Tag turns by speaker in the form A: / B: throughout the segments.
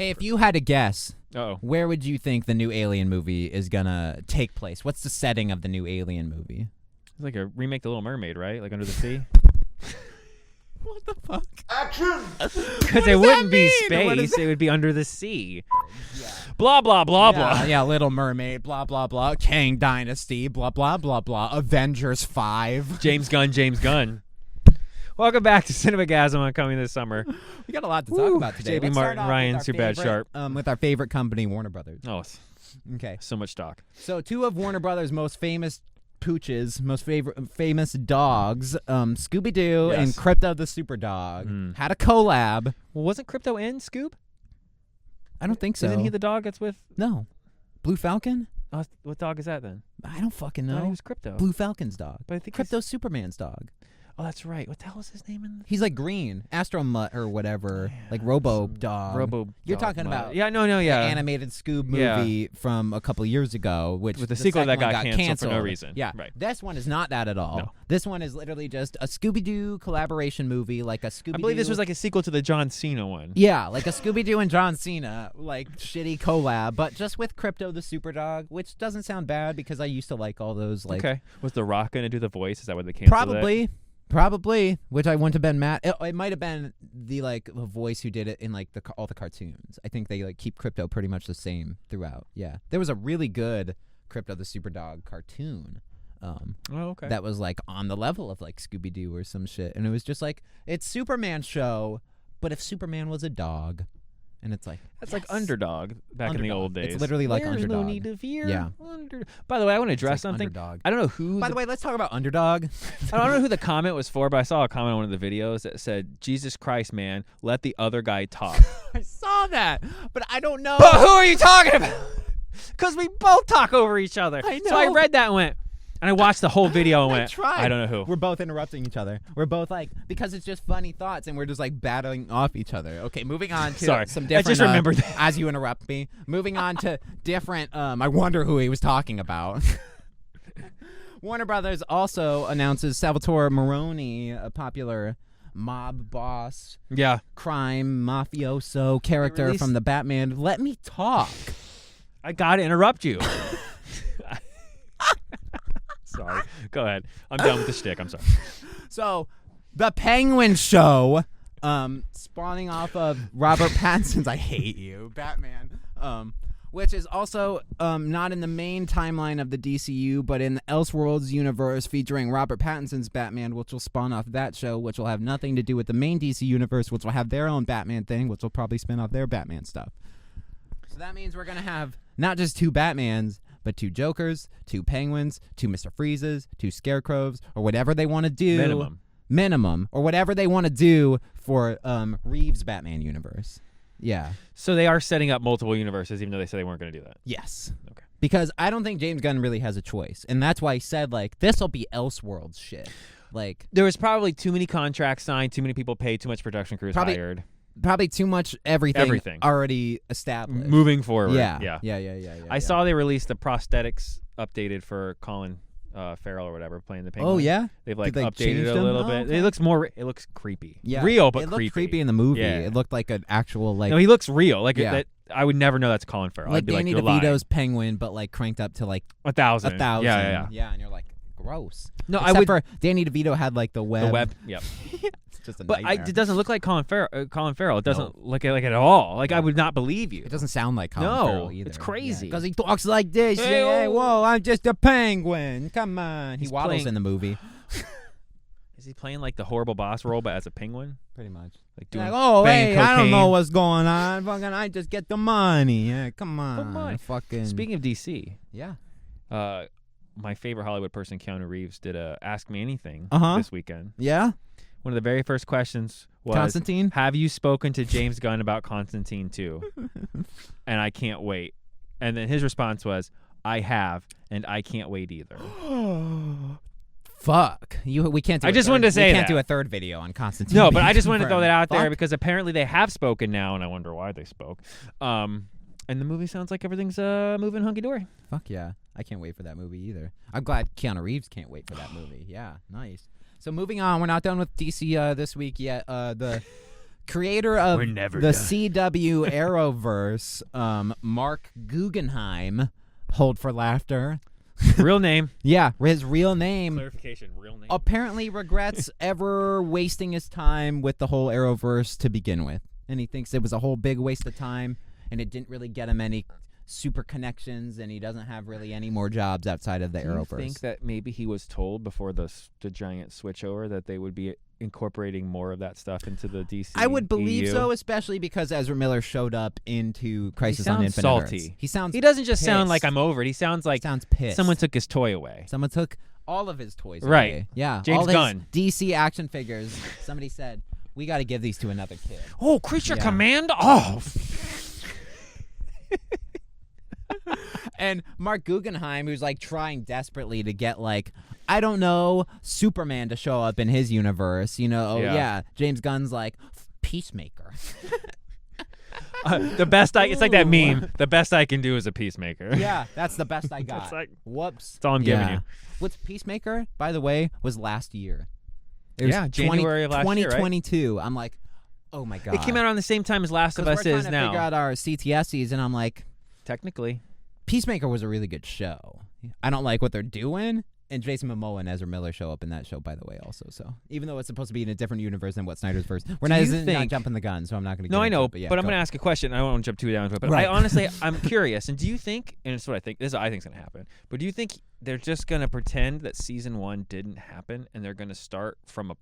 A: Hey, if you had to guess,
B: Uh-oh.
A: where would you think the new Alien movie is gonna take place? What's the setting of the new Alien movie?
B: It's like a remake, The Little Mermaid, right? Like Under the Sea.
A: What the fuck?
C: Action!
B: Because it wouldn't be space; it would be under the sea.
A: Yeah.
B: Blah blah blah blah.
A: Yeah, Little Mermaid, blah blah blah. Kang Dynasty, blah blah blah blah. Avengers 5.
B: James Gunn. Welcome back to Cinemagasm on Coming This Summer.
A: We got a lot to talk about today.
B: J.B.
A: Let's
B: Martin,
A: start off
B: Ryan,
A: with our
B: Subad Sharp.
A: With our favorite company, Warner Brothers.
B: Oh,
A: Okay.
B: so much talk.
A: So two of Warner Brothers' most famous pooches, most famous dogs, Scooby-Doo and Crypto the Super Dog, had a collab.
B: Well, wasn't Crypto in Scoob?
A: I don't think so.
B: Isn't he the dog that's with?
A: No. Blue Falcon?
B: What dog is that then?
A: I don't fucking
B: I thought he
A: know.
B: was Crypto.
A: Blue Falcon's dog.
B: But I think
A: Crypto's Superman's dog.
B: Oh, that's right. What the hell is his name in?
A: He's like green, Astro Mutt or whatever, like Robo Dog. You're talking about
B: the
A: animated Scoob movie from a couple years ago, which
B: with the sequel that
A: second
B: got
A: one
B: canceled for no reason.
A: Yeah,
B: right.
A: This one is not that at all.
B: No.
A: This one is literally just a Scooby-Doo collaboration movie, like a Scooby-Doo.
B: I believe this was like a sequel to the John Cena one.
A: Yeah, like a Scooby-Doo and John Cena, like shitty collab, but just with Crypto the Super Dog, which doesn't sound bad because I used to like all those. Like,
B: okay, was The Rock gonna do the voice? Is that what they canceled?
A: Probably, which I wouldn't have been mad. It might have been the voice who did it in like all the cartoons. I think they like keep Crypto pretty much the same throughout. Yeah, there was a really good Crypto the Super Dog cartoon.
B: Okay.
A: That was like on the level of like Scooby Doo or some shit, and it was just like it's Superman's show, but if Superman was a dog. And it's like
B: that's like Underdog back in the old days.
A: It's literally like
B: There's
A: Underdog.
B: No need to fear.
A: Yeah.
B: By the way, I want to address
A: like
B: something.
A: Underdog.
B: I don't know who.
A: By the way, let's talk about Underdog.
B: I don't know who the comment was for, but I saw a comment on one of the videos that said, "Jesus Christ, man, let the other guy talk."
A: I saw that, but I don't know.
B: But who are you talking about? Because we both talk over each other.
A: I know.
B: So I read that and went, and I watched the whole video and went,
A: tried.
B: I don't know who.
A: We're both interrupting each other. We're both like, because it's just funny thoughts and we're just like battling off each other. Okay, moving on to some different.
B: I just remembered that.
A: As you interrupt me. Moving on to different, I wonder who he was talking about. Warner Brothers also announces Salvatore Maroni, a popular mob boss, crime mafioso character from the Batman. Let me talk.
B: I gotta interrupt you. Sorry. Go ahead. I'm done with the shtick. I'm sorry.
A: So, the Penguin Show, spawning off of Robert Pattinson's I Hate You, Batman, which is also not in the main timeline of the DCU, but in the Elseworlds universe featuring Robert Pattinson's Batman, which will spawn off that show, which will have nothing to do with the main DC universe, which will have their own Batman thing, which will probably spin off their Batman stuff. So that means we're going to have not just two Batmans, but two Jokers, two Penguins, two Mr. Freezes, two Scarecrows, or whatever they want to do. Minimum. Or whatever they want to do for Reeves' Batman universe. Yeah.
B: So they are setting up multiple universes, even though they said they weren't going to do that?
A: Yes.
B: Okay.
A: Because I don't think James Gunn really has a choice. And that's why he said, like, this will be Elseworlds shit. Like,
B: there was probably too many contracts signed, too many people paid, too much production crews hired.
A: Probably too much everything already established.
B: Moving forward.
A: Yeah.
B: I saw they released the prosthetics updated for Colin Farrell or whatever playing the Penguin.
A: Oh, yeah?
B: They've like
A: Did they
B: updated it a little bit.
A: Okay.
B: It looks more. It looks creepy.
A: Yeah.
B: Real, but
A: it
B: creepy.
A: Looked creepy in the movie.
B: Yeah.
A: It looked like an actual like.
B: No, he looks real. Like
A: Yeah.
B: that. I would never know that's Colin Farrell.
A: Like
B: I'd be
A: Danny
B: like, you're
A: DeVito's
B: lying.
A: Penguin, but like cranked up to like
B: 1,000.
A: 1,000.
B: Yeah.
A: Yeah, and you're like, gross.
B: No,
A: Except
B: I would.
A: for Danny DeVito had like the web.
B: The web. Yep.
A: It's just a
B: But
A: nightmare.
B: it doesn't look like Colin Farrell. It doesn't look like at all. Like I would not believe you.
A: It doesn't sound like Colin Farrell either.
B: It's crazy.
A: Because he talks like this.
B: Hey,
A: Hey, whoa, I'm just a penguin. Come on. He waddles in the movie.
B: Is he playing like the horrible boss role, but as a penguin?
A: Pretty much.
B: Like doing
A: hey,
B: cocaine.
A: I don't know what's going on. Fucking, I just get the money. Yeah, come on. Fucking.
B: Speaking of DC,
A: yeah.
B: My favorite Hollywood person, Keanu Reeves, did a Ask Me Anything this weekend.
A: Yeah.
B: One of the very first questions was,
A: Constantine?
B: have you spoken to James Gunn about Constantine 2? And I can't wait. And then his response was, I have, and I can't wait either.
A: Fuck. We can't do
B: I just wanted to say
A: we can't
B: that.
A: do a third video on Constantine.
B: No, but I just wanted to throw that out there
A: Fuck.
B: because apparently they have spoken now, and I wonder why they spoke. And the movie sounds like everything's moving hunky-dory.
A: Fuck yeah. I can't wait for that movie either. I'm glad Keanu Reeves can't wait for that movie. Yeah, nice. So moving on, we're not done with DC this week yet. The creator of
B: We're never
A: the
B: done.
A: CW Arrowverse, Marc Guggenheim, hold for laughter.
B: Real name.
A: Yeah, his real name.
B: Clarification. Real name.
A: Apparently regrets ever wasting his time with the whole Arrowverse to begin with. And he thinks it was a whole big waste of time, and it didn't really get him any super connections, and he doesn't have really any more jobs outside of the Arrowverse.
B: Do you think that maybe he was told before the giant switchover that they would be incorporating more of that stuff into the DC?
A: I would believe
B: EU?
A: so, especially because Ezra Miller showed up into Crisis on
B: sounds
A: Infinite
B: salty.
A: Earths. He sounds
B: He doesn't just sound
A: pissed.
B: like I'm over it. He sounds like
A: sounds pissed.
B: someone took his toy away.
A: Someone took all of his toys
B: Right.
A: away. Yeah.
B: James
A: all his
B: Gunn.
A: DC action figures. Somebody said, we got to give these to another kid.
B: Oh, Creature
A: Yeah.
B: Command? Oh.
A: And Marc Guggenheim, who's like trying desperately to get like, I don't know, Superman to show up in his universe. You know,
B: Yeah.
A: James Gunn's like, Peacemaker.
B: The best it's like that meme. The best I can do is a peacemaker.
A: Yeah, that's the best I got.
B: That's like-
A: Whoops.
B: That's all I'm giving you.
A: What's Peacemaker, by the way, was last year. It was
B: Yeah, January of last year, right?
A: 2022. I'm like, oh my God.
B: It came out around the same time as Last of Us
A: we're trying
B: is
A: to
B: now.
A: figure out our CTSs, and I'm like,
B: Technically.
A: Peacemaker was a really good show. I don't like what they're doing. And Jason Momoa and Ezra Miller show up in that show, by the way, also. So even though it's supposed to be in a different universe than what Snyder's verse, we're
B: Do
A: not,
B: you
A: not
B: think-
A: jumping the gun, so I'm not going to.
B: No, I know,
A: but, yeah,
B: but I'm
A: go.
B: going to ask a question. I don't want to jump too down into it, but
A: Right.
B: I honestly, I'm curious. And do you think, and it's what I think, this is what I think is going to happen, but do you think they're just going to pretend that season 1 didn't happen and they're going to start from a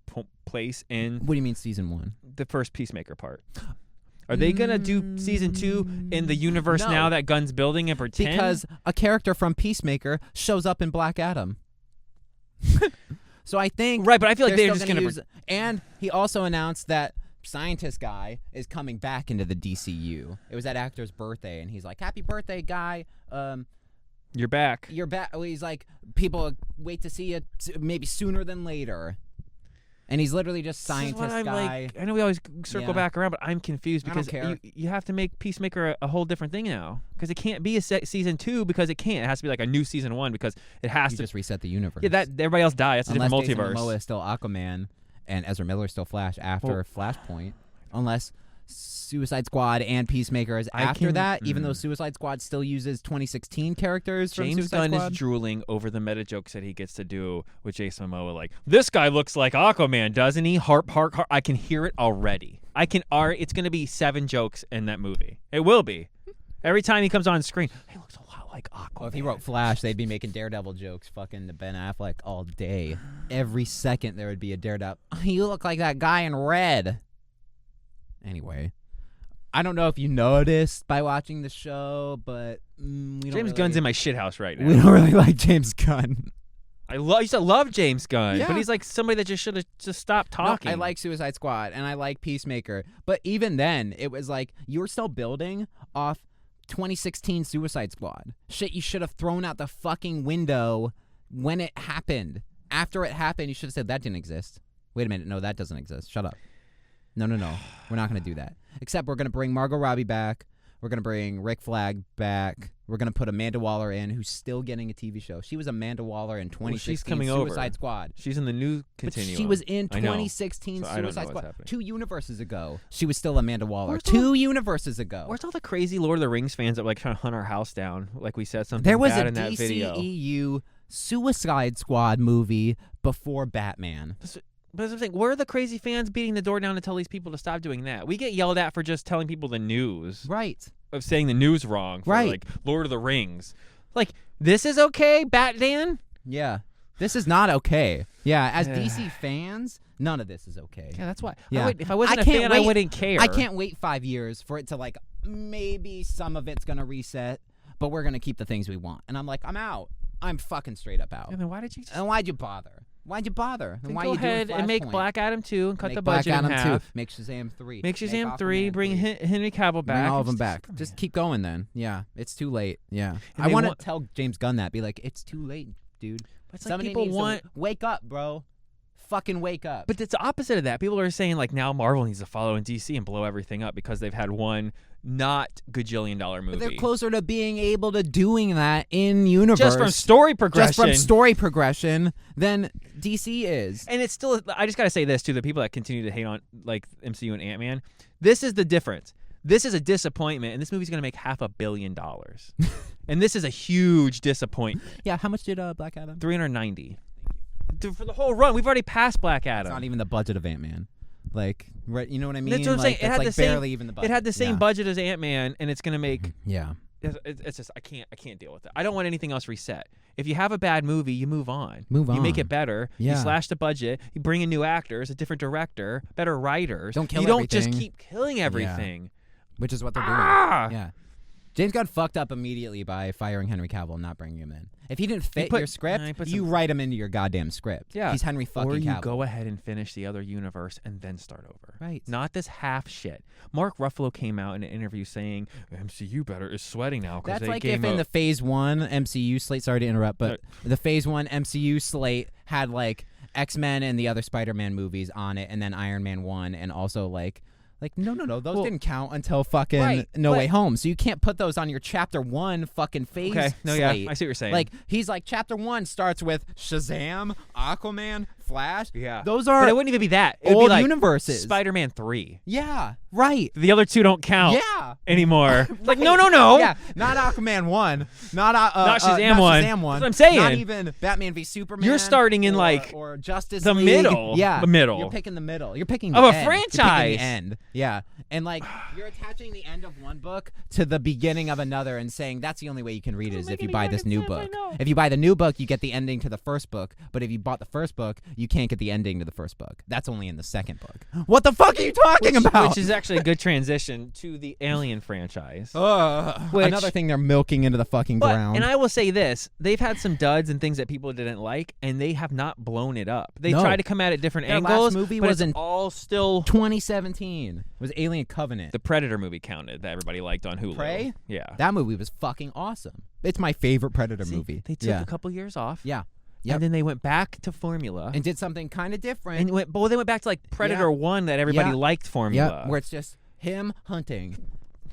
B: place in
A: What do you mean season 1?
B: the first Peacemaker part? Are they going to do season 2 in the universe
A: No.
B: now that Gunn's building and pretend?
A: Because a character from Peacemaker shows up in Black Adam. So I think
B: Right, but I feel like they're
A: still
B: just
A: gonna
B: going to...
A: use. And he also announced that scientist guy is coming back into the DCU. It was that actor's birthday, and he's like, "Happy birthday, guy!
B: You're back.
A: You're back." He's like, "People wait to see you maybe sooner than later." And he's literally just
B: This is
A: scientist
B: what I'm
A: guy.
B: like, I know we always circle
A: Yeah.
B: back around, but I'm confused
A: I don't
B: because
A: care.
B: you have to make Peacemaker a whole different thing now. Because it can't be a season 2 because it can't. It has to be like a new season 1 because it has
A: You
B: to
A: just reset the universe.
B: Yeah, that everybody else dies. It's a
A: Unless
B: different
A: Jason
B: multiverse.
A: Momoa is still Aquaman and Ezra Miller is still Flash after Flashpoint. Unless Suicide Squad and Peacemaker is after that, even though Suicide Squad still uses 2016 characters from
B: James
A: Suicide
B: Gunn
A: Squad.
B: is drooling over the meta jokes that he gets to do with Jason Momoa. Like, this guy looks like Aquaman, doesn't he? Harp. I can hear it already. It's going to be 7 jokes in that movie. It will be. Every time he comes on screen, he looks a lot like Aquaman.
A: Well, if he wrote Flash, they'd be making Daredevil jokes fucking to Ben Affleck all day. Every second there would be a Daredevil. You look like that guy in red. Anyway, I don't know if you noticed by watching the show, but
B: James Gunn's in my shithouse right now.
A: We don't really like James Gunn.
B: I used to love James Gunn,
A: Yeah.
B: but he's like somebody that just should have just stopped talking.
A: No, I like Suicide Squad and I like Peacemaker, but even then, it was like you were still building off 2016 Suicide Squad. Shit, you should have thrown out the fucking window when it happened. After it happened, you should have said that didn't exist. Wait a minute, no, that doesn't exist. Shut up. No. We're not going to do that. Except we're going to bring Margot Robbie back. We're going to bring Rick Flag back. We're going to put Amanda Waller in, who's still getting a TV show. She was Amanda Waller in 2016
B: she's coming
A: Suicide
B: over.
A: Squad.
B: She's in the new
A: But
B: continuum.
A: she was in
B: I know.
A: 2016
B: So I don't know
A: Suicide
B: what's
A: Squad.
B: happening.
A: 2 universes ago, she was still Amanda Waller.
B: Where's
A: 2 universes ago.
B: Where's all the crazy Lord of the Rings fans that were like trying to hunt our house down? Like we said something
A: There was
B: bad
A: a
B: in that video.
A: DCEU Suicide Squad movie before Batman.
B: But that's what I'm saying. Where are the crazy fans beating the door down to tell these people to stop doing that? We get yelled at for just telling people the news.
A: Right.
B: Of saying the news wrong. For
A: Right.
B: like Lord of the Rings. Like, this is okay, Batman?
A: Yeah. This is not okay. Yeah, as DC fans, none of this is okay.
B: Yeah, that's why.
A: Yeah.
B: If I wasn't
A: I
B: a
A: can't
B: fan, I
A: wait-
B: wouldn't care.
A: I can't wait 5 years for it to, like, maybe some of it's going to reset, but we're going to keep the things we want. And I'm like, I'm out. I'm fucking straight up out.
B: Yeah, then why did you just
A: And why'd you bother? Why'd you bother?
B: then
A: And why
B: go
A: you doing
B: ahead and make
A: Flashpoint?
B: Black Adam 2 and cut
A: Make
B: the
A: Black
B: budget
A: Adam
B: in half?
A: 2. Make Shazam 3.
B: Make Shazam 3,
A: Aquaman
B: bring
A: 3.
B: Henry Cavill back.
A: Bring all of
B: and
A: them
B: just
A: back.
B: Superman.
A: Just keep going then. Yeah, it's too late. Yeah.
B: And
A: I
B: they
A: want to
B: want-
A: tell James Gunn that. Be like, it's too late, dude.
B: It's like
A: Somebody
B: people
A: needs
B: want...
A: to wake up, bro. Fucking wake up.
B: But it's the opposite of that. People are saying, like, now Marvel needs to follow in DC and blow everything up because they've had one not gajillion-dollar movie.
A: But they're closer to being able to doing that in universe.
B: Just from story progression.
A: Than DC is.
B: And it's still, I just got to say this to the people that continue to hate on like MCU and Ant-Man. This is the difference. This is a disappointment, and this movie's going to make $500 million. And this is a huge disappointment.
A: Yeah, how much did Black Adam?
B: 390. For the whole run, we've already passed Black Adam.
A: It's not even the budget of Ant-Man. Like, right, you know what I mean?
B: That's what I'm saying. It had
A: like
B: the same,
A: barely even the budget.
B: It had the same budget as Ant-Man, and it's going to make...
A: Yeah.
B: It's just I can't deal with it. I don't want anything else reset. If you have a bad movie, you move on. You make it better.
A: Yeah.
B: You slash the budget. You bring in new actors, a different director, better writers.
A: Don't kill
B: You don't
A: everything.
B: just keep killing everything.
A: Yeah. Which is what they're doing. Yeah. James Gunn fucked up immediately by firing Henry Cavill and not bringing him in. If he didn't fit your script, you write him into your goddamn script.
B: Yeah.
A: He's Henry fucking Cavill.
B: Or you go ahead and finish the other universe and then start over.
A: Right.
B: Not this half shit. Mark Ruffalo came out in an interview saying MCU is sweating now because
A: That's like if in the Phase 1 MCU slate, sorry to interrupt, but the Phase 1 MCU slate had like X-Men and the other Spider-Man movies on it, and then Iron Man 1, and also like no, those didn't count until fucking No Way Home. So you can't put those on your Chapter 1 fucking phase slate.
B: Yeah, I see what you're saying.
A: Like, he's like, Chapter 1 starts with Shazam, Aquaman, Flash.
B: Yeah.
A: Those are
B: But it wouldn't even be that. It would
A: old
B: be like
A: universes.
B: Spider-Man 3.
A: Yeah, right.
B: The other two don't count anymore. Like, no.
A: Yeah, not Aquaman 1. Not
B: Shazam 1.
A: Shazam 1.
B: That's what I'm saying.
A: Not even Batman v Superman.
B: You're starting in
A: or Justice
B: the
A: League.
B: middle.
A: Yeah.
B: The middle.
A: You're picking the middle. You're picking the
B: of
A: end.
B: a franchise.
A: You're picking the end. Yeah. And like you're attaching the end of one book to the beginning of another and saying that's the only way you can read it is if you buy this new book. If you buy the new book, you get the ending to the first book, but if you bought the first book, you can't get the ending to the first book. That's only in the second book. What the fuck are you talking about?
B: Which is actually a good transition to the Alien franchise.
A: Another thing they're milking into the fucking ground.
B: And I will say this, they've had some duds and things that people didn't like, and they have not blown it up. They tried to come at it different angles,
A: last movie
B: but
A: was
B: it's
A: in
B: all still...
A: 2017 was Alien Covenant.
B: The Predator movie counted that everybody liked on Hulu.
A: Prey?
B: Yeah.
A: That movie was fucking awesome. It's my favorite Predator movie.
B: They took a couple years off.
A: Yeah.
B: And then they went back to formula.
A: And did something kind of different.
B: And they went back to like Predator 1 that everybody liked formula.
A: Yeah, where it's just him hunting.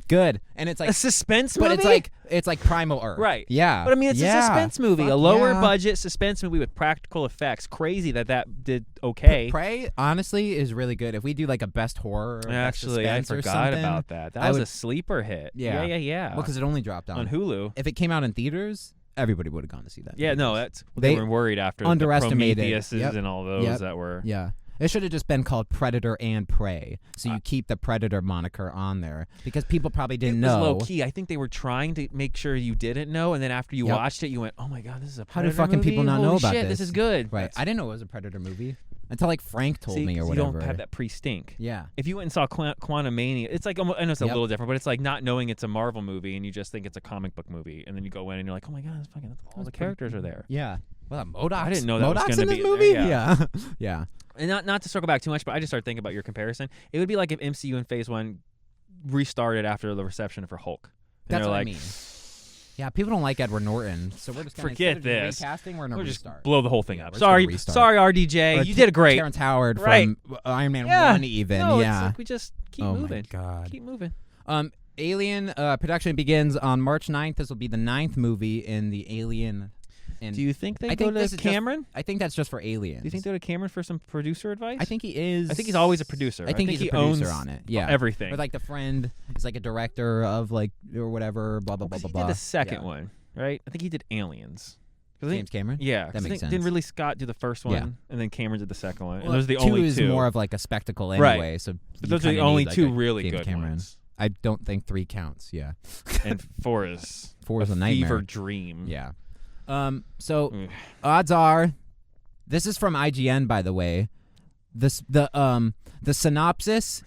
A: Good. And it's like
B: a suspense movie?
A: But it's like Primal Earth.
B: Right.
A: Yeah.
B: But I mean, it's a suspense movie.
A: Fuck
B: a lower budget suspense movie with practical effects. Crazy that did okay.
A: Prey, honestly, is really good. If we do like a best horror or
B: actually, I forgot about that. That was a sleeper hit. Yeah. Well,
A: because it only dropped
B: on Hulu.
A: If it came out in theaters, everybody would have gone to see that.
B: Yeah, no, they were worried after
A: underestimated
B: the Prometheuses and all those that were.
A: Yeah. It should have just been called Predator and Prey, so you keep the Predator moniker on there because people probably didn't know.
B: It was low key. I think they were trying to make sure you didn't know, and then after you watched it, you went, "Oh my god, this is a Predator
A: How do fucking
B: movie?
A: people not
B: Holy
A: know about
B: shit,
A: this?
B: This is good."
A: Right? I didn't know it was a Predator movie until like Frank told me or whatever.
B: You don't have that pre-stink.
A: Yeah.
B: If you went and saw Quantumania, it's like I know it's a little different, but it's like not knowing it's a Marvel movie and you just think it's a comic book movie, and then you go in and you're like, "Oh my god, all the characters are there."
A: Yeah. Well, MODOK.
B: I didn't know that was
A: MODOK's
B: going to
A: in
B: be
A: this movie.
B: There,
A: Yeah.
B: And not to circle back too much, but I just started thinking about your comparison. It would be like if MCU in Phase 1 restarted after the reception for Hulk. And
A: That's
B: what
A: I mean. Yeah, people don't like Edward Norton, so we're just gonna
B: forget this.
A: Recasting, we're gonna restart.
B: Just blow the whole thing up.
A: We're
B: Sorry,
A: restart.
B: RDJ, you did great.
A: Terrence Howard from Iron Man 1 even.
B: No, it's like we just keep moving.
A: Oh my god.
B: Keep moving.
A: Alien production begins on March 9th. This will be the 9th movie in the Alien.
B: Do you think they go to Cameron?
A: I think that's just for Aliens.
B: Do you think they go to Cameron for some producer advice?
A: I think he is.
B: I think he's always a producer.
A: I think he's
B: he
A: a producer
B: owns
A: on it. Yeah,
B: everything.
A: Or like the friend is like a director of like or whatever. Blah blah blah blah.
B: He did the second one, right? I think he did Aliens.
A: James Cameron.
B: Yeah,
A: that makes sense.
B: Didn't Ridley Scott do the first one, and then Cameron did the second one, and those are the
A: two
B: only
A: is
B: two.
A: more of like a spectacle anyway.
B: Right.
A: So
B: but those are the only two really good ones.
A: I don't think 3 counts. Yeah,
B: and 4 is
A: a nightmare.
B: Fever dream.
A: Yeah. So odds are, this is from IGN, by the way. The synopsis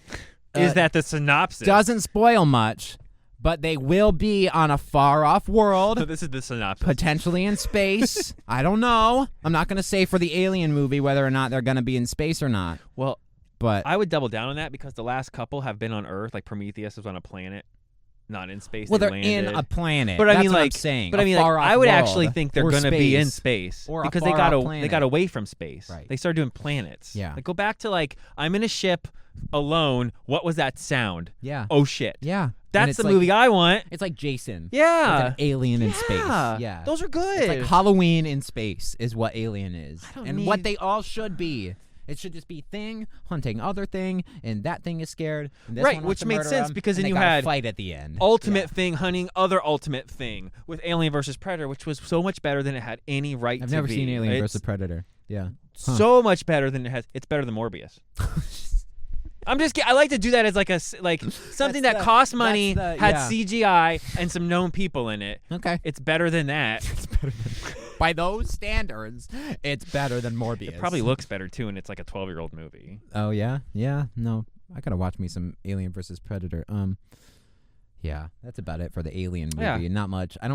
B: is that the synopsis
A: doesn't spoil much, but they will be on a far-off world.
B: So this is the synopsis.
A: Potentially in space. I don't know. I'm not going to say for the Alien movie whether or not they're going to be in space or not.
B: Well,
A: but
B: I would double down on that because the last couple have been on Earth. Like Prometheus was on a planet. not in space.
A: Well,
B: they
A: they're
B: landed.
A: in a planet.
B: But I
A: That's
B: mean,
A: what I'm
B: like,
A: saying.
B: but I
A: a
B: mean, like,
A: far-off
B: I would
A: world
B: actually think they're
A: or
B: going to be in
A: space.
B: space
A: Or a
B: because
A: far-off
B: they
A: planet.
B: got away from space.
A: Right.
B: They started doing planets.
A: Yeah.
B: Like, go back to like I'm in a ship alone. What was that sound?
A: Yeah.
B: Oh shit.
A: Yeah. And
B: That's
A: it's
B: the
A: like,
B: movie I want.
A: It's like Jason.
B: Yeah.
A: With an alien in space. Yeah.
B: Those are good.
A: It's like Halloween in space is what Alien is.
B: don't
A: And
B: need-
A: what they all should be. It should just be thing hunting other thing, and that thing is scared. And this
B: Right,
A: one wants
B: which
A: to
B: made
A: murder
B: sense
A: him,
B: because
A: and
B: then
A: they
B: you
A: gotta
B: had
A: fight at the end.
B: ultimate thing hunting other ultimate thing with Alien versus Predator, which was so much better than it had any right
A: I've
B: to
A: never
B: be.
A: seen Alien
B: It's
A: versus Predator. Yeah. Huh.
B: so much better than it has. It's better than Morbius. I'm just I like to do that as like something that cost money, had CGI and some known people in it.
A: Okay.
B: It's better than that.
A: It's better than, by those standards, it's better than Morbius.
B: It probably looks better too, and it's like a 12-year-old movie.
A: Oh yeah, yeah. No, I gotta watch me some Alien versus Predator. Yeah, that's about it for the Alien movie.
B: Yeah.
A: Not much. I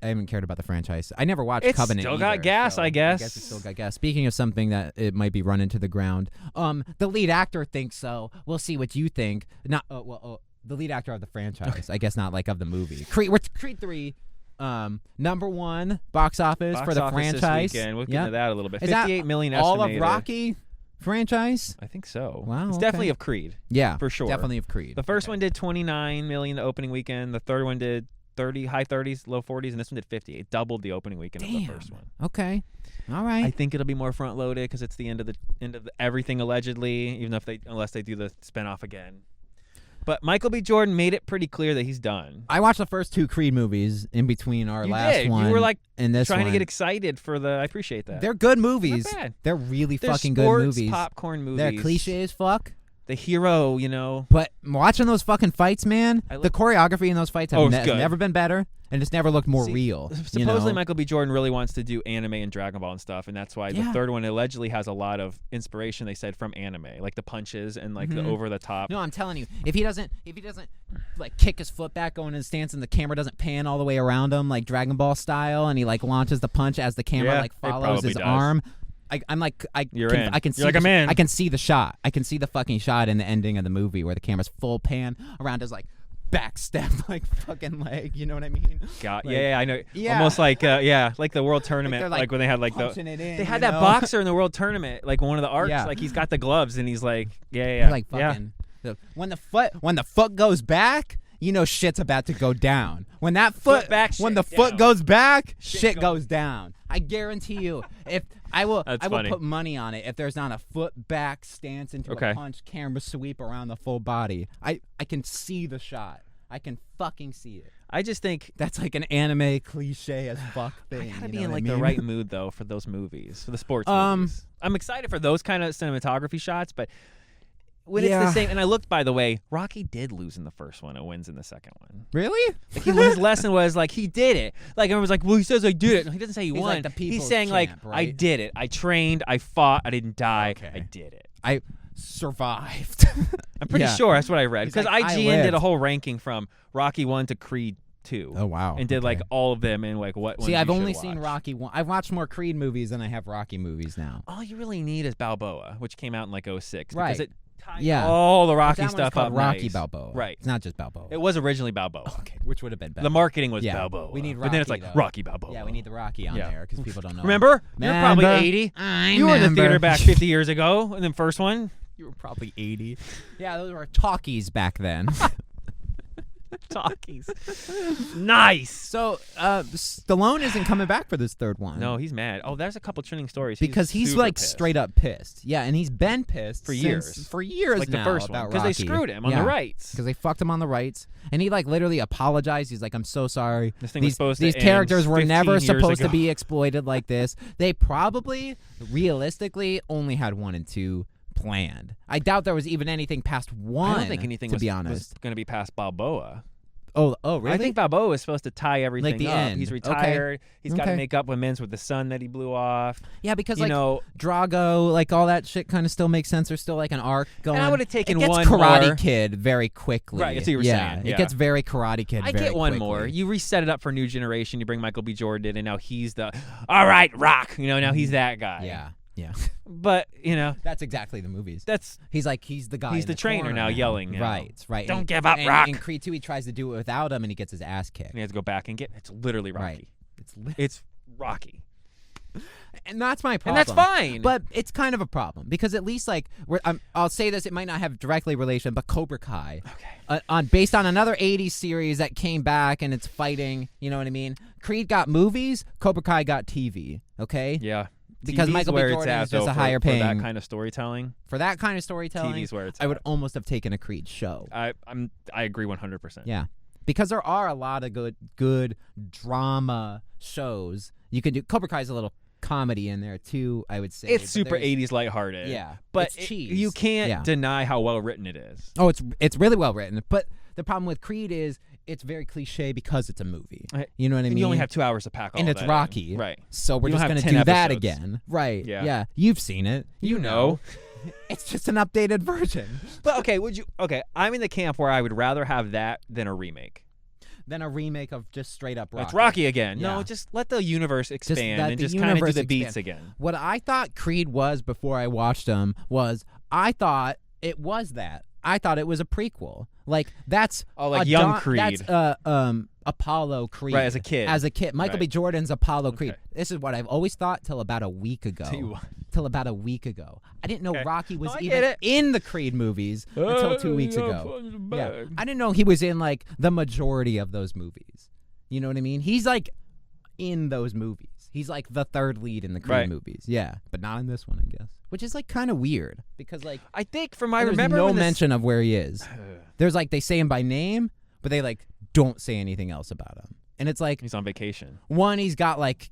A: haven't cared about the franchise. I never watched
B: It's
A: Covenant.
B: still got
A: either,
B: gas,
A: so
B: I guess.
A: I guess it's still got gas. Speaking of something that it might be run into the ground, the lead actor thinks so. We'll see what you think. Not the lead actor of the franchise. I guess not like of the movie. Creed 3. Number 1 box office for the franchise.
B: This weekend. We'll get into that a little bit.
A: Is that
B: 58 million
A: all
B: estimated.
A: of Rocky franchise?
B: I think so.
A: Wow,
B: It's
A: okay.
B: definitely of Creed.
A: Yeah,
B: for sure.
A: Definitely of Creed.
B: The first one did 29 million the opening weekend. The third one did high 30s, low 40s, and this one did 50. It doubled the opening weekend of the first one.
A: Okay. All right.
B: I think it'll be more front loaded because it's the end of everything allegedly, even if unless they do the spinoff again. But Michael B. Jordan made it pretty clear that he's done.
A: I watched the first 2 Creed movies in between our last one.
B: You were like
A: and this
B: trying
A: one.
B: to get excited for the. I appreciate that.
A: They're good movies.
B: Not bad.
A: They're really
B: They're
A: fucking good
B: sports
A: movies.
B: popcorn movies.
A: They're cliche as fuck.
B: The hero, you know.
A: But watching those fucking fights, man, the choreography in those fights has
B: good.
A: never been better, and it's never looked more real.
B: Supposedly, Michael B. Jordan really wants to do anime and Dragon Ball and stuff, and that's why the
A: Yeah.
B: third one allegedly has a lot of inspiration. They said from anime, like the punches and like the over the top.
A: No, I'm telling you, if he doesn't like kick his foot back going in his stance, and the camera doesn't pan all the way around him like Dragon Ball style, and he like launches the punch as the camera like
B: it
A: follows
B: probably
A: his
B: does.
A: arm. I can
B: You're
A: see
B: like a man.
A: I can see the shot. I can see the fucking shot in the ending of the movie where the camera's full pan around his like back step like fucking leg. You know what I mean?
B: God,
A: Like,
B: yeah, I know.
A: Yeah.
B: Almost like like the world tournament,
A: they're,
B: like when they had like
A: punching it in,
B: they had
A: you
B: that
A: know?
B: boxer in the world tournament, like one of the arcs.
A: Yeah.
B: Like he's got the gloves and he's like,
A: They're like fucking. When the foot goes back, you know shit's about to go down. When that foot
B: back,
A: when
B: shit
A: the foot
B: down.
A: goes back,
B: Shit
A: shit goes down. I guarantee you. If I will
B: funny.
A: put money on it if there's not a foot back stance into a punch camera sweep around the full body. I can see the shot. I can fucking see it.
B: I just think
A: That's like an anime cliche as fuck thing.
B: I gotta
A: you
B: be
A: know
B: in
A: what I
B: like the
A: mean?
B: right mood though for those movies, for the sports movies. I'm excited for those kind of cinematography shots, but when it's the same, and I looked, by the way, Rocky did lose in the first one and wins in the second one.
A: Really?
B: Like his lesson was like he did it. Like everyone was like, well, he says I did it. No, he doesn't say he
A: He's
B: won.
A: like the
B: He's
A: people's
B: saying like
A: champ,
B: I
A: right?
B: did it. I trained. I fought. I didn't die.
A: Okay.
B: I did it.
A: I survived.
B: I'm pretty sure that's what I read
A: He's
B: because
A: like, I
B: IGN did a
A: lived.
B: whole ranking from Rocky 1 to Creed 2.
A: Oh wow!
B: And did
A: Okay.
B: like all of them and like what.
A: See,
B: ones
A: I've
B: you
A: only
B: should
A: seen
B: watch.
A: Rocky 1. I've watched more Creed movies than I have Rocky movies now.
B: All you really need is Balboa, which came out in like 06.
A: Right.
B: Because it ties
A: Yeah.
B: all the
A: But
B: Rocky
A: that one's
B: stuff
A: called
B: up
A: Rocky
B: nice.
A: Balboa.
B: Right.
A: It's not just Balboa.
B: It was originally Balboa.
A: Okay, which would have been better.
B: The marketing was
A: Yeah,
B: Balboa.
A: we need
B: But then it's like
A: Rocky, though.
B: Rocky Balboa.
A: Yeah, we need the Rocky on
B: Yeah.
A: there because people don't know.
B: Remember? You're probably
A: Remember?
B: 80.
A: I
B: You were in the
A: remember.
B: theater back 50 years ago in the first one.
A: You were probably 80. Yeah, those were talkies back then.
B: Talkies. Nice.
A: So, Stallone isn't coming back for this third one.
B: No, he's mad. Oh, there's a couple trending stories.
A: Because he's
B: super
A: like
B: pissed.
A: straight up pissed. Yeah, and he's been pissed
B: For
A: since-
B: years.
A: For years
B: like
A: now
B: the first one
A: about
B: because they
A: Rocky.
B: screwed him on the rights.
A: Because they fucked him on the rights, and he like literally apologized. He's like, "I'm so sorry.
B: This thing was supposed to
A: these
B: end
A: characters were
B: 15
A: never
B: years
A: supposed to
B: ago."
A: be exploited like this. They probably, realistically, only had 1 and 2 planned. I doubt there was even anything past 1.
B: I don't think anything
A: to
B: was,
A: be
B: was
A: honest.
B: going to be past Balboa.
A: Oh, really?
B: I think Balboa is supposed to tie everything
A: the
B: up.
A: end.
B: He's
A: Okay.
B: retired. He's got to
A: Okay.
B: make up amends with the son that he blew off.
A: Yeah, because
B: You
A: like
B: know,
A: Drago, like all that shit, kind of still makes sense. There's still like an arc going.
B: I would've taken
A: it gets
B: one
A: Karate
B: more.
A: Kid very quickly.
B: Right, that's what you were
A: yeah,
B: saying,
A: It
B: yeah.
A: gets very Karate Kid.
B: I
A: very
B: get one
A: quickly.
B: more. You reset it up for a new generation. You bring Michael B. Jordan in, and now he's the all right, Rock. You know, now he's that guy.
A: Yeah. Yeah.
B: But
A: That's exactly the movies. He's the guy.
B: He's
A: in
B: the trainer
A: corner
B: now yelling.
A: Right.
B: Don't
A: And-
B: give up,
A: and
B: Rock.
A: In Creed 2, he tries to do it without him, and he gets his ass kicked.
B: And he has to go back and it's literally Rocky.
A: Right.
B: It's Rocky.
A: And that's my problem.
B: And that's fine.
A: But it's kind of a problem because at least I'll say this, it might not have directly relation, but Cobra Kai, based on another 80s series that came back and it's fighting, you know what I mean? Creed got movies, Cobra Kai got TV, okay?
B: Yeah.
A: Because
B: TV's
A: Michael B.
B: where it's
A: Jordan
B: at,
A: is just
B: though,
A: a higher paying.
B: for that kind of storytelling.
A: For that kind of storytelling,
B: TV's where it's
A: I would
B: at.
A: almost have taken a Creed show.
B: I agree 100%.
A: Yeah. Because there are a lot of good drama shows you can do. Cobra Kai's a little comedy in there too, I would say.
B: It's
A: but
B: super
A: there's-
B: 80s lighthearted.
A: Yeah,
B: But
A: it's cheese.
B: you can't
A: Yeah.
B: deny how well written it is.
A: Oh, it's really well written. But the problem with Creed is it's very cliche because it's a movie. You know what I mean?
B: And you only have 2 hours to pack all
A: and
B: of
A: it's
B: that
A: Rocky.
B: in. Right.
A: So we're
B: You don't
A: just
B: have
A: going to
B: 10
A: do that
B: episodes.
A: again. Right.
B: Yeah.
A: Yeah. You've seen it.
B: You know.
A: It's just an updated version.
B: But I'm in the camp where I would rather have that than a remake.
A: Than a remake of just straight up Rocky.
B: That's Rocky again.
A: Yeah.
B: No, just let the universe expand
A: let
B: and
A: the
B: just kind of do
A: universe
B: the beats
A: expand.
B: again.
A: What I thought Creed was before I watched him was I thought it was that. I thought it was a prequel. Like that's
B: like young Creed.
A: That's Apollo Creed.
B: Right, as a kid.
A: Michael
B: Right.
A: B. Jordan's Apollo Creed.
B: Okay.
A: This is what I've always thought till about a week ago.
B: Tell you what.
A: Till about a week ago. I didn't know
B: Okay.
A: Rocky was
B: No, I
A: even
B: get it.
A: in the Creed movies until 2 weeks ago. Yeah. I didn't know he was in like the majority of those movies. You know what I mean? He's like in those movies. He's like the third lead in the Creed
B: Right.
A: movies. Yeah, but not in this one, I guess. Which is like kind of weird because like
B: I think from I
A: there's
B: remember
A: no
B: when
A: mention of where he is. There's like they say him by name, but they like don't say anything else about him. And it's like
B: he's on vacation.
A: one, he's got like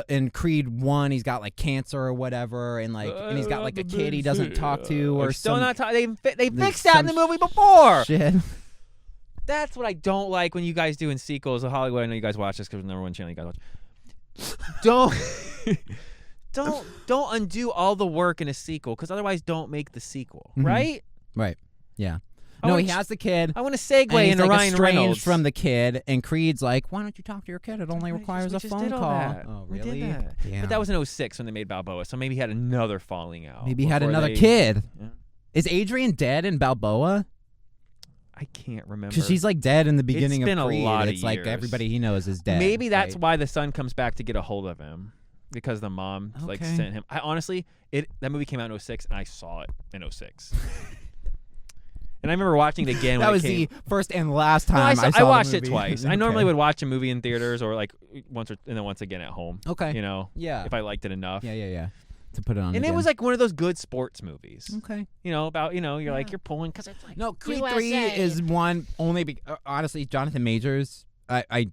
A: in Creed 1, he's got like cancer or whatever, and he's got like a kid he doesn't talk to or
B: still
A: some
B: not talking. They
A: there's
B: fixed that in the
A: some
B: movie before.
A: shit.
B: That's what I don't like when you guys do in sequels of Hollywood. I know you guys watch this because it's the number one channel you guys watch. Don't undo all the work in a sequel because otherwise don't make the sequel,
A: Mhm.
B: right?
A: Right. Yeah.
B: I
A: No,
B: wanna
A: he has the kid.
B: I want to segue
A: And he's
B: into
A: like
B: Ryan
A: estranged
B: Reynolds
A: from the kid, and Creed's like, "Why don't you talk to your kid? It only requires
B: We
A: a
B: just
A: phone
B: did all
A: call."
B: that.
A: Oh,
B: We
A: really?
B: did that.
A: Damn.
B: But that was in 06 when they made Balboa, so maybe he had another falling out.
A: Maybe he had
B: before
A: another
B: they-
A: kid.
B: Yeah.
A: Is Adrian dead in Balboa?
B: I can't remember.
A: Because she's like dead in the beginning
B: been
A: of
B: a
A: Creed.
B: lot of
A: It's like
B: years.
A: everybody he knows is dead.
B: Maybe that's
A: right?
B: why the son comes back to get a hold of him. Because the mom like
A: Okay.
B: sent him. I honestly, that movie came out in 06 and I saw it in 06. And I remember watching it again.
A: That
B: when
A: was
B: it came.
A: the first and last
B: No,
A: time
B: I
A: saw
B: watched
A: the
B: it
A: movie.
B: twice. I
A: Okay.
B: normally would watch a movie in theaters or like once and then once again at home.
A: Okay.
B: You know,
A: Yeah.
B: if I liked it enough.
A: Yeah. To put it on.
B: And it
A: again.
B: was like one of those good sports movies.
A: okay.
B: You know, about you're like you're pulling because it's like
A: No, Creed
B: USA.
A: 3 is one only. Honestly, Jonathan Majors.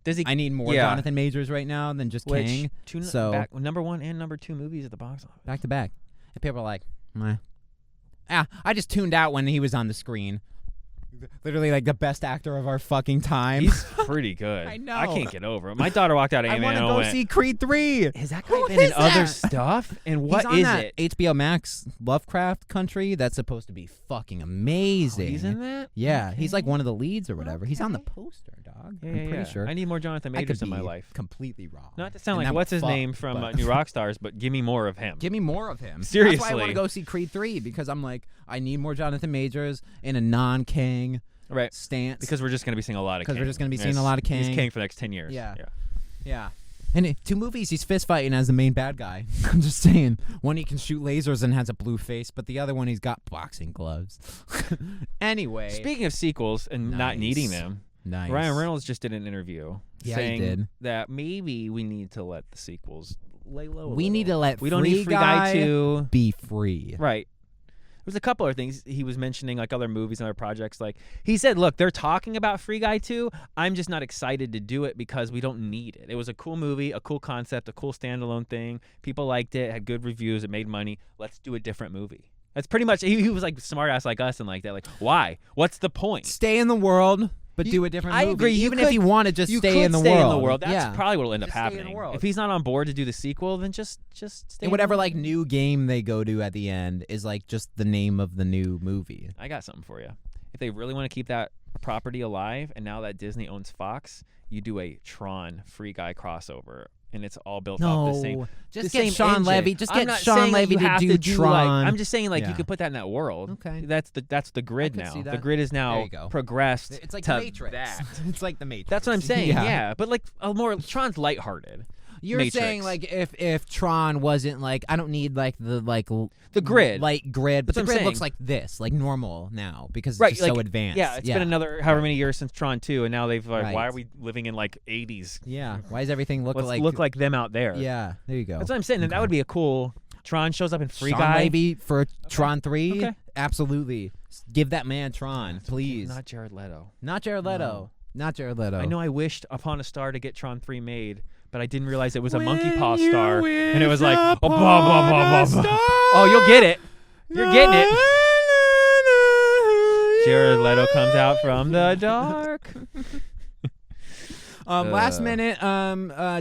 B: Does he?
A: I need more
B: Yeah.
A: Jonathan Majors right now than just
B: Which
A: Kang.
B: back, number 1 and number 2 movies at the box office.
A: Back to back. And people are like, meh. I just tuned out when he was on the screen. Literally like the best actor of our fucking time.
B: He's pretty good.
A: I know.
B: I can't get over it. My daughter walked out of
A: I
B: Ant-Man
A: want to
B: and
A: go
B: went,
A: see Creed 3.
B: has that
A: Who
B: guy been in
A: is
B: other
A: that?
B: stuff? And what
A: He's on
B: is
A: that
B: it?
A: HBO Max Lovecraft Country. That's supposed to be fucking amazing.
B: Oh, he's in that?
A: Yeah, he's like
B: Okay.
A: one of the leads or whatever. He's on the
B: Okay.
A: poster, dog.
B: Yeah,
A: I'm
B: yeah,
A: pretty
B: yeah.
A: sure.
B: I need more Jonathan
A: I could
B: Majors in
A: be
B: my life.
A: completely wrong.
B: Not to sound
A: And
B: like
A: I'm
B: what's his
A: fucked,
B: name from
A: but-
B: New Rockstars, but give me more of him.
A: Give me more of him. That's why I
B: Seriously.
A: want to go see Creed 3 because I'm like, I need more Jonathan Majors in a non-Kang
B: Right.
A: stance.
B: Because we're just going to be seeing a lot of Kang.
A: 'Cause we're just gonna be seeing
B: Yes.
A: a lot of Kang.
B: He's Kang for the next 10 years.
A: Yeah. Yeah. And 2 movies, he's fist fighting as the main bad guy. I'm just saying. One, he can shoot lasers and has a blue face, but the other one, he's got boxing gloves. Anyway.
B: Speaking of sequels and not
A: Nice.
B: needing them,
A: Nice.
B: Ryan Reynolds just did an interview
A: Yeah, he
B: saying
A: did.
B: that maybe we need to let the sequels lay low.
A: We need to let
B: We don't need Free Guy 2.
A: be free.
B: Right. There's a couple of things he was mentioning, like other movies and other projects. Like he said, look, they're talking about Free Guy 2. I'm just not excited to do it because we don't need it. It was a cool movie, a cool concept, a cool standalone thing. People liked it, had good reviews, it made money. Let's do a different movie. That's pretty much. He was like smart ass like us and like that. Like, why? What's the point?
A: Stay in the world, but do a different movie.
B: I agree.
A: Even if you want to just
B: you
A: stay
B: could
A: in the
B: stay
A: world.
B: in the world. That's
A: yeah.
B: probably what'll end up
A: Just stay in the
B: happening.
A: world.
B: If he's not on board to do the sequel, then just stay.
A: And whatever like new game they go to at the end is like just the name of the new movie.
B: I got something for you. If they really want to keep that property alive, and now that Disney owns Fox, you do a Tron Free Guy crossover and it's all built off the same.
A: Just
B: the
A: get
B: same
A: Sean
B: engine.
A: Levy. Just
B: I'm
A: get
B: not
A: Sean
B: saying that
A: Levy
B: you
A: to
B: have
A: do
B: to
A: Tron.
B: Like, I'm just saying like
A: Yeah.
B: you could put that in that world.
A: Okay.
B: That's the grid
A: could
B: now.
A: see
B: The
A: that.
B: grid is
A: There
B: now
A: you go.
B: progressed.
A: It's like
B: to
A: the Matrix.
B: that.
A: It's like the Matrix.
B: That's what I'm saying.
A: Yeah.
B: Yeah, but like a more Tron's lighthearted.
A: You're
B: Matrix.
A: saying like if Tron wasn't like I don't need like the
B: grid.
A: light grid, but
B: That's
A: the
B: what I'm
A: grid looks
B: saying.
A: like this, like normal now because it's
B: Right,
A: just
B: like,
A: so advanced.
B: Yeah, it's been another however many years since Tron 2, and now they've like, why
A: Right.
B: are we living in like 80s?
A: Yeah. Why does everything look
B: Let's
A: like
B: look like them out there.
A: Yeah, there you go.
B: That's what I'm saying. And that would be a cool. Tron shows up in Free
A: Sean
B: Guy.
A: Levy for Tron 3.
B: Okay.
A: Absolutely. Give that man Tron, please.
B: Not Jared Leto.
A: Not Jared Leto.
B: No.
A: Not Jared Leto.
B: I know I wished upon a star to get Tron 3 made, but I didn't realize it was a monkey paw star, and it was like, oh, blah, blah, blah, blah, blah. Oh, you'll get it. You're getting it. Jared Leto comes out from the dark.
A: Last minute,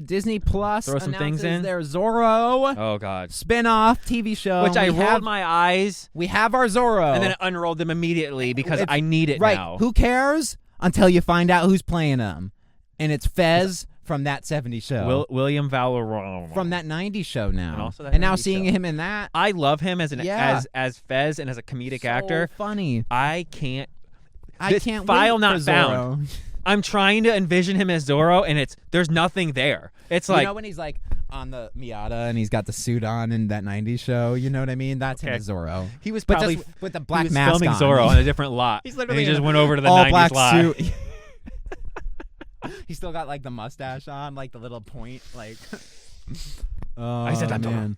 A: Disney Plus
B: Throw some
A: announces
B: things in.
A: their Zorro
B: Oh God.
A: spin-off TV show.
B: Which I
A: We
B: rolled
A: have-
B: my eyes
A: We have our Zorro.
B: and then I unrolled them immediately because
A: It's-
B: I need it
A: right.
B: now.
A: Who cares until you find out who's playing him? And it's Fez from that 70s show.
B: William Valorant.
A: From that 90s show now.
B: And also that
A: and now
B: 90s
A: seeing
B: show.
A: him in that.
B: I love him as an
A: Yeah.
B: as Fez and as a comedic
A: So
B: actor.
A: funny.
B: I can't.
A: I
B: This
A: can't
B: file
A: wait
B: not
A: for
B: found.
A: Zorro.
B: I'm trying to envision him as Zorro, and there's nothing there. It's like
A: you know when he's like on the Miata and he's got the suit on in that 90s show? You know what I mean? That's him
B: Okay.
A: as Zorro.
B: he was
A: But
B: probably
A: just with the black
B: he was
A: mask
B: filming
A: on.
B: Zorro on a different lot.
A: He's
B: and
A: literally
B: he just
A: in
B: went over to the
A: all
B: 90s
A: black
B: lot.
A: suit. He's still got like the mustache on, like the little point, like. Oh,
B: I said that to him.
A: man.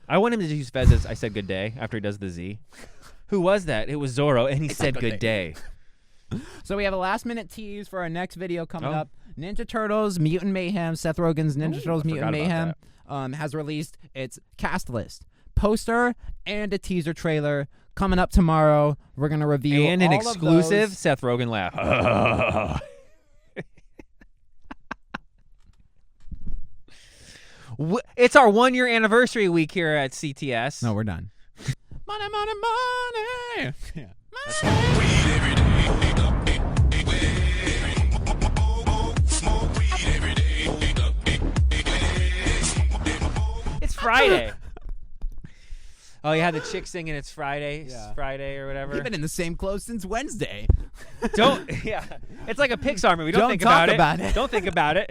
B: I want him to use Fez as I said good day after he does the Z. Who was that? It was Zorro, and he said good day.
A: So we have a last minute tease for our next video coming
B: Oh.
A: up. Ninja Turtles, Mutant Mayhem, Seth Rogen's Ninja Turtles,
B: I
A: Mutant
B: forgot about
A: Mayhem has released its cast list, poster, and a teaser trailer. Coming up tomorrow, we're going to review
B: And an
A: all of
B: exclusive
A: those.
B: Seth Rogen laugh. It's our 1 year anniversary week here at CTS.
A: No, we're done. Money, money, money. Yeah.
B: It's Friday. Oh, you had the chick singing "It's Friday,"
A: Yeah.
B: Friday or whatever.
A: We've been in the same clothes since Wednesday.
B: Don't. Yeah, it's like a Pixar movie. Don't
A: Don't
B: think
A: talk
B: about
A: about it.
B: Don't think about it.